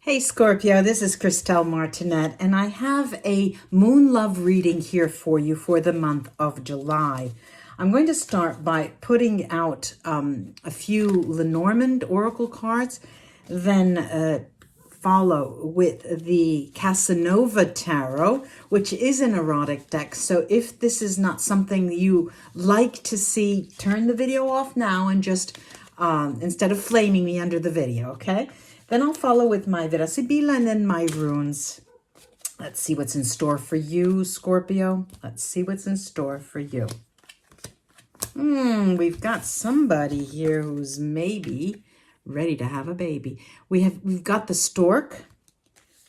Hey Scorpio, this is Christelle Martinette, and I have a moon love reading here for you for the month of July. I'm going to start by putting out a few Lenormand oracle cards, then follow with the Casanova Tarot, which is an erotic deck. So if this is not something you like to see, turn the video off now and just instead of flaming me under the video, okay? Then I'll follow with my Sibila and then my runes. Let's see what's in store for you, Scorpio. Let's see what's in store for you. We've got somebody here who's maybe ready to have a baby. We've got the stork.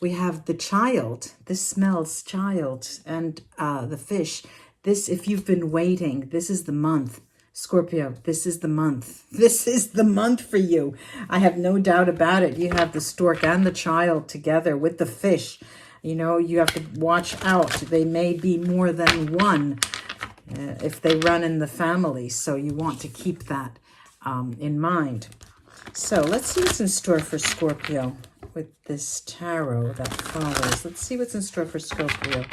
We have the child. This smells child. And the fish. This, if you've been waiting, this is the month. Scorpio, this is the month. This is the month for you. I have no doubt about it. You have the stork and the child together with the fish. You know, you have to watch out. They may be more than one if they run in the family. So you want to keep that in mind. So let's see what's in store for Scorpio with this tarot that follows. Let's see what's in store for Scorpio.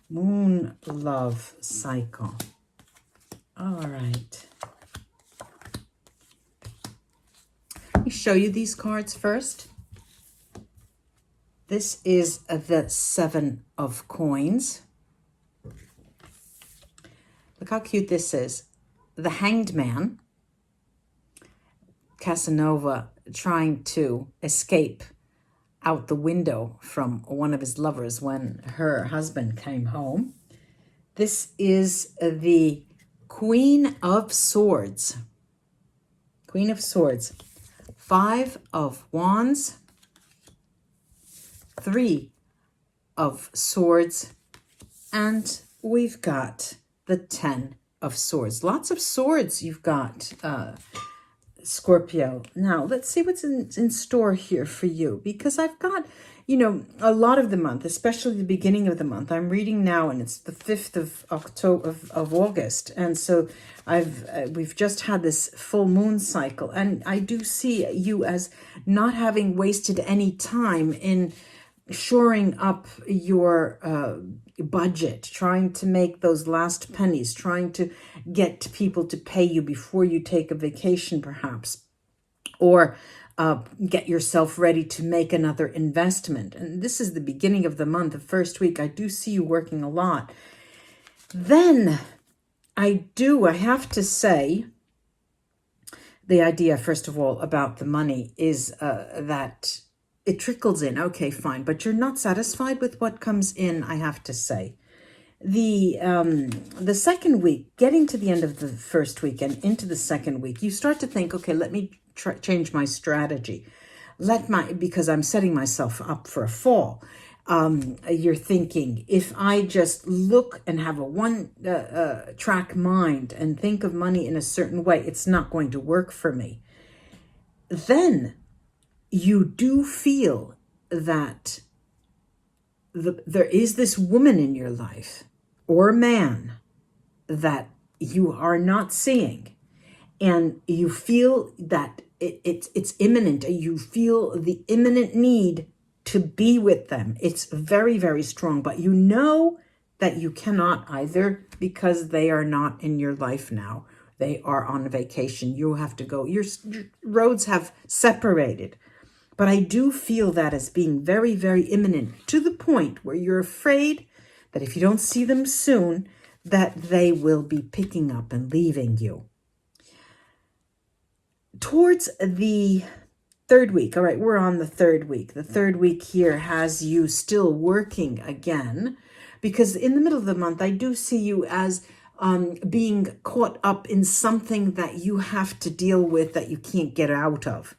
Moon love cycle. All right. Let me show you these cards first. This is the 7 of coins. Look how cute this is. The Hanged Man, Casanova, trying to escape out the window from one of his lovers when her husband came home. This is the Queen of Swords. Queen of Swords. 5 of Wands. 3 of Swords. And we've got the 10 of Swords. Lots of swords you've got, Scorpio. Now, let's see what's in store here for you. Because I've got, you know, a lot of the month, especially the beginning of the month. I'm reading now, and it's the 5th of October of August, and so we've just had this full moon cycle, and I do see you as not having wasted any time in shoring up your budget, trying to make those last pennies, trying to get people to pay you before you take a vacation, perhaps, or get yourself ready to make another investment. And this is the beginning of the month, the first week. I do see you working a lot. Then I have to say, the idea, first of all, about the money is that it trickles in. Okay, fine. But you're not satisfied with what comes in, I have to say. The second week, getting to the end of the first week and into the second week, you start to think, okay, let me change my strategy. Because I'm setting myself up for a fall. You're thinking, if I just look and have a one-track mind and think of money in a certain way, it's not going to work for me. Then you do feel that there is this woman in your life or man that you are not seeing, and you feel that it's imminent. You feel the imminent need to be with them. It's very, very strong, but you know that you cannot, either because they are not in your life now. They are on vacation. You have to go. Your roads have separated. But I do feel that as being very, very imminent, to the point where you're afraid that if you don't see them soon, that they will be picking up and leaving you. Towards the third week, all right, we're on the third week. The third week here has you still working again, because in the middle of the month, I do see you as being caught up in something that you have to deal with that you can't get out of.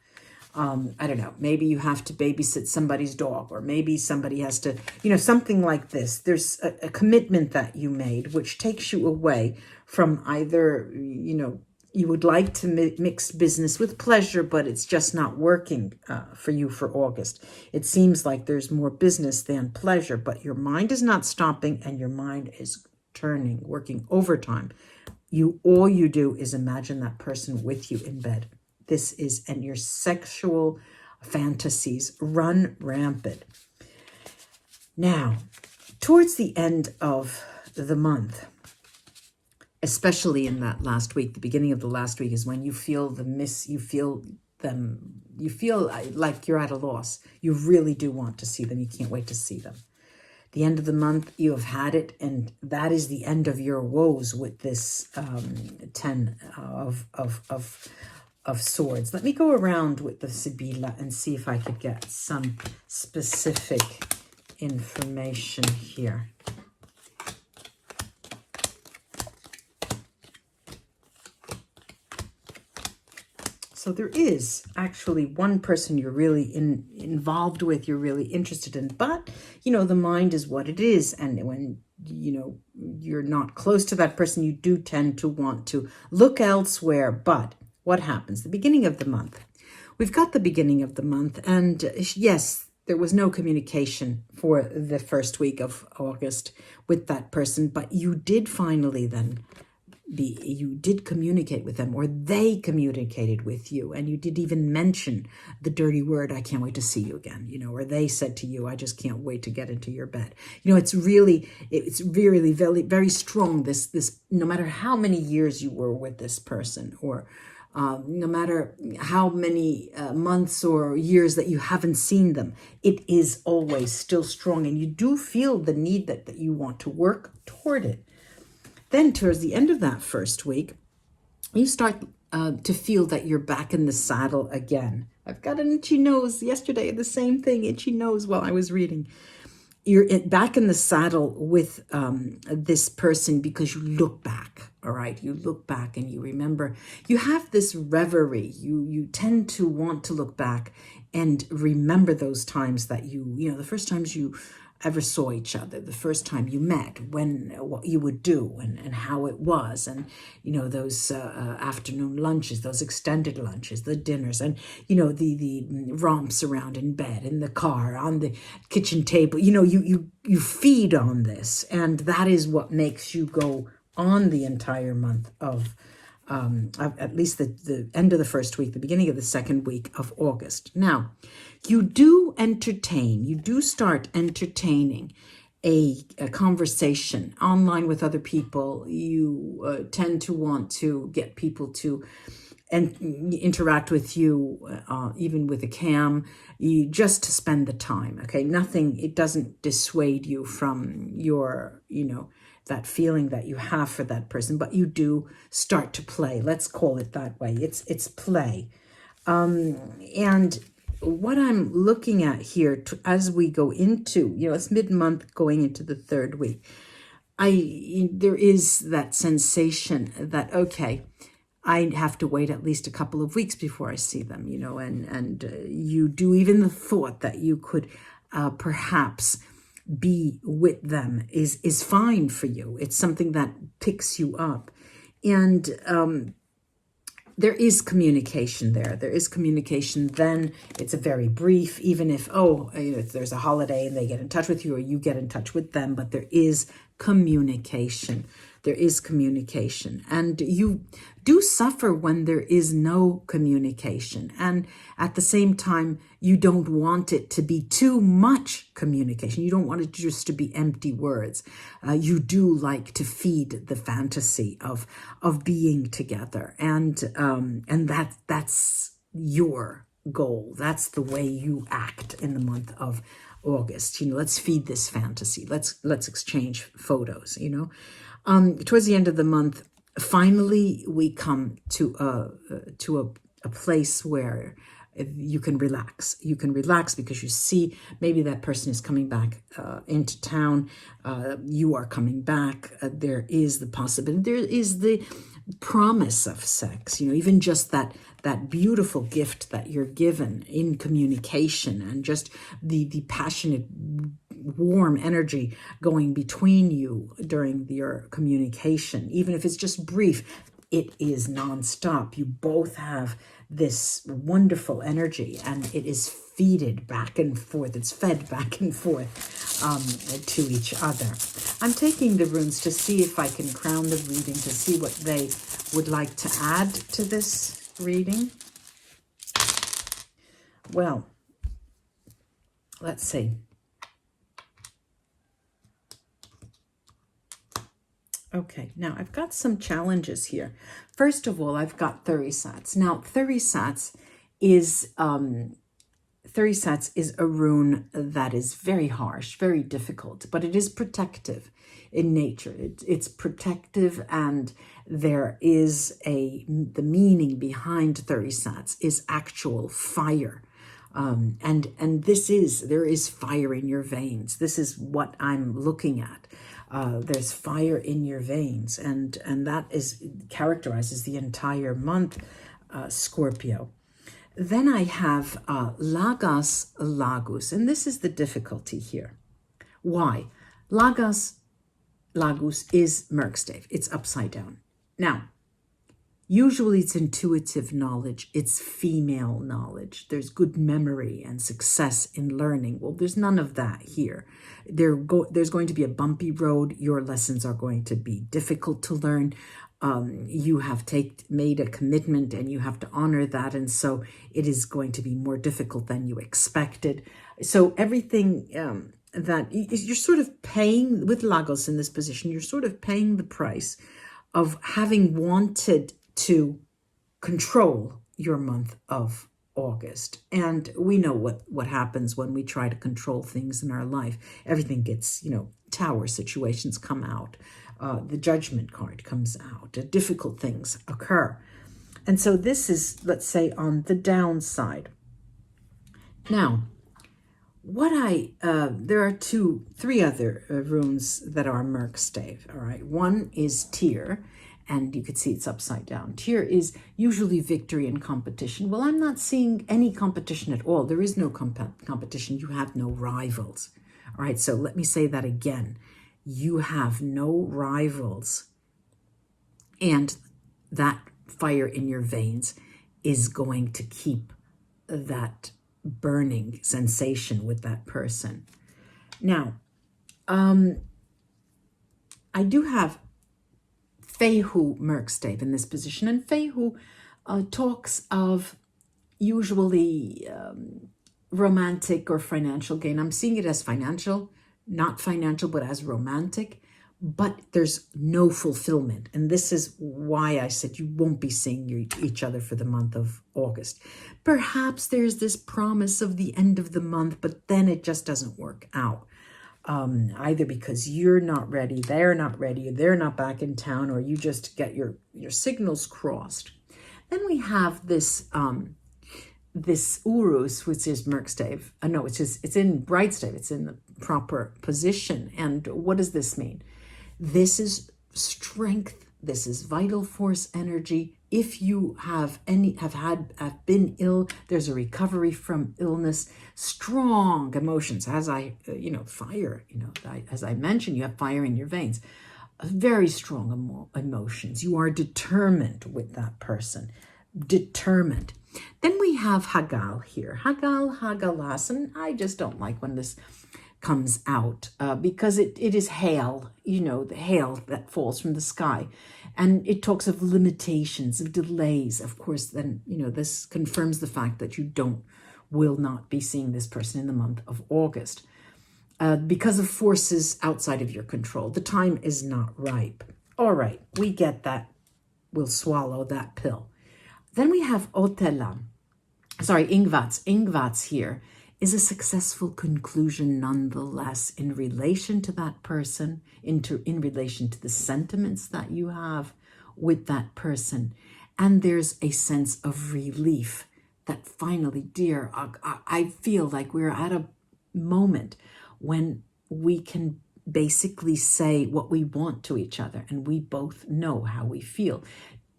I don't know, maybe you have to babysit somebody's dog, or maybe somebody has to, you know, something like this. There's a commitment that you made, which takes you away from either, you know, you would like to mix business with pleasure, but it's just not working for you for August. It seems like there's more business than pleasure, but your mind is not stopping, and your mind is turning, working overtime. All you do is imagine that person with you in bed. This is, and your sexual fantasies run rampant. Now, towards the end of the month, especially in that last week, the beginning of the last week is when you feel you feel like you're at a loss. You really do want to see them. You can't wait to see them. The end of the month, you have had it, and that is the end of your woes with this 10 of swords. Let me go around with the Sibila and see if I could get some specific information here. So there is actually one person you're really involved with, you're really interested in, but, you know, the mind is what it is. And when, you know, you're not close to that person, you do tend to want to look elsewhere. But what happens? The beginning of the month. We've got the beginning of the month. And yes, there was no communication for the first week of August with that person, but you did finally then you did communicate with them, or they communicated with you, and you did even mention the dirty word, I can't wait to see you again, you know, or they said to you, I just can't wait to get into your bed. You know, it's really very, very strong. This, no matter how many years you were with this person, or no matter how many months or years that you haven't seen them, it is always still strong, and you do feel the need that you want to work toward it. Then towards the end of that first week, you start to feel that you're back in the saddle again. I've got an itchy nose. Yesterday, the same thing, itchy nose while I was reading. You're back in the saddle with this person because you look back, all right? You look back and you remember. You have this reverie. You tend to want to look back and remember those times that you know, the first times you ever saw each other, the first time you met, what you would do and how it was, and you know, those afternoon lunches, those extended lunches, the dinners, and you know, the romps around in bed, in the car, on the kitchen table. You know, you feed on this, and that is what makes you go on the entire month of at least the end of the first week, the beginning of the second week of August. Now, you do start entertaining a conversation online with other people. You tend to want to get people to interact with you, even with a cam, just to spend the time, okay? It doesn't dissuade you from your, you know, that feeling that you have for that person, but you do start to play. Let's call it that way. It's play. And what I'm looking at here as we go into, you know, it's mid-month going into the third week, there is that sensation that, okay, I have to wait at least a couple of weeks before I see them, you know, and you do, even the thought that you could perhaps be with them is fine for you. It's something that picks you up. And there is communication there. There is communication. Then it's a very brief, even if, if there's a holiday and they get in touch with you or you get in touch with them, but there is communication. There is communication. And you do suffer when there is no communication. And at the same time, you don't want it to be too much communication. You don't want it just to be empty words. You do like to feed the fantasy of being together. And that's your goal. That's the way you act in the month of August. You know, let's feed this fantasy. Let's exchange photos, you know. Towards the end of the month, finally, we come to a place where you can relax. You can relax because you see maybe that person is coming back into town. You are coming back. There is the possibility. There is the promise of sex. You know, even just that beautiful gift that you're given in communication, and just the passionate, warm energy going between you during your communication, even if it's just brief, it is nonstop. You both have this wonderful energy, and it is feeded back and forth. It's fed back and forth to each other. I'm taking the runes to see if I can crown the reading, to see what they would like to add to this reading. Well, let's see. Okay, now I've got some challenges here. First of all, I've got Thurisats. Now, Thurisats is a rune that is very harsh, very difficult, but it is protective in nature. It's protective, and there is the meaning behind Thurisats is actual fire. And there is fire in your veins. This is what I'm looking at. There's fire in your veins, and that characterizes the entire month, Scorpio. Then I have Lagos Lagus, and this is the difficulty here. Why? Lagos Lagus is Merkstave. It's upside down. Now, usually it's intuitive knowledge. It's female knowledge. There's good memory and success in learning. Well, there's none of that here. There's going to be a bumpy road. Your lessons are going to be difficult to learn. You have made a commitment and you have to honor that. And so it is going to be more difficult than you expected. So everything that you're sort of paying with Lagos in this position, you're sort of paying the price of having wanted to control your month of August. And we know what happens when we try to control things in our life. Everything gets, tower situations come out. The judgment card comes out. Difficult things occur. And so this is, let's say, on the downside. Now, there are three other runes that are Merkstave, all right? One is Tyr, and you could see it's upside down. Tyr is usually victory in competition. Well, I'm not seeing any competition at all. There is no competition. You have no rivals, all right? So let me say that again. You have no rivals, and that fire in your veins is going to keep that burning sensation with that person. Now, I do have Fehu Merkstave in this position, and Fehu talks of usually romantic or financial gain. I'm seeing it as financial, not financial, but as romantic, but there's no fulfillment. And this is why I said you won't be seeing each other for the month of August. Perhaps there's this promise of the end of the month, but then it just doesn't work out. Either because you're not ready, they're not ready, they're not back in town, or you just get your signals crossed. Then we have this Urus, which is Merkstave. No, it's in Brightstave. It's in the proper position. And what does this mean? This is strength. This is vital force energy. If you have been ill, there's a recovery from illness. Strong emotions, as fire. As I mentioned, you have fire in your veins. Very strong emotions. You are determined with that person. Determined. Then we have Hagal here. Hagalas, and I just don't like when this comes out because it is hail, the hail that falls from the sky. And it talks of limitations, of delays. Of course, then, this confirms the fact that you will not be seeing this person in the month of August because of forces outside of your control. The time is not ripe. All right, we get that. We'll swallow that pill. Then we have Ingvats. Ingvats here is a successful conclusion nonetheless in relation to that person, in relation to the sentiments that you have with that person. And there's a sense of relief that finally, dear, I feel like we're at a moment when we can basically say what we want to each other, and we both know how we feel.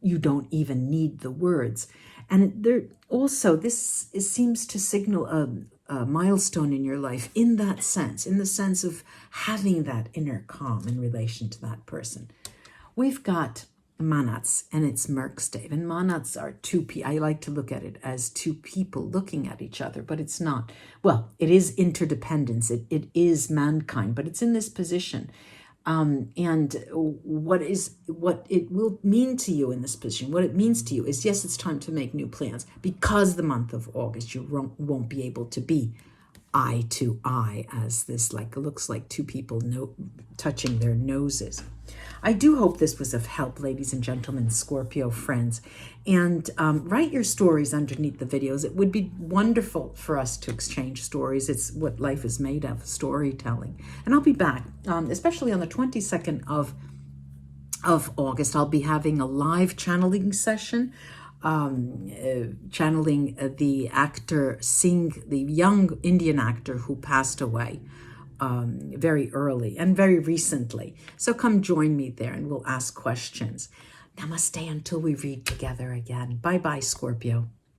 You don't even need the words. And this seems to signal a milestone in your life in that sense, in the sense of having that inner calm in relation to that person. We've got Manats, and it's Merkstave. And Manats are two people. I like to look at it as two people looking at each other, but it's not. Well, it is interdependence. It is mankind, but it's in this position. And what it will mean to you in this position, what it means to you is, yes, it's time to make new plans because the month of August you won't be able to be eye to eye, as this looks like two people touching their noses. I do hope this was of help, ladies and gentlemen, Scorpio friends. And write your stories underneath the videos. It would be wonderful for us to exchange stories. It's what life is made of, storytelling. And I'll be back, especially on the 22nd of August. I'll be having a live channeling session, channeling the actor Singh, the young Indian actor who passed away very early and very recently. So come join me there and we'll ask questions. Namaste until we read together again. Bye-bye, Scorpio.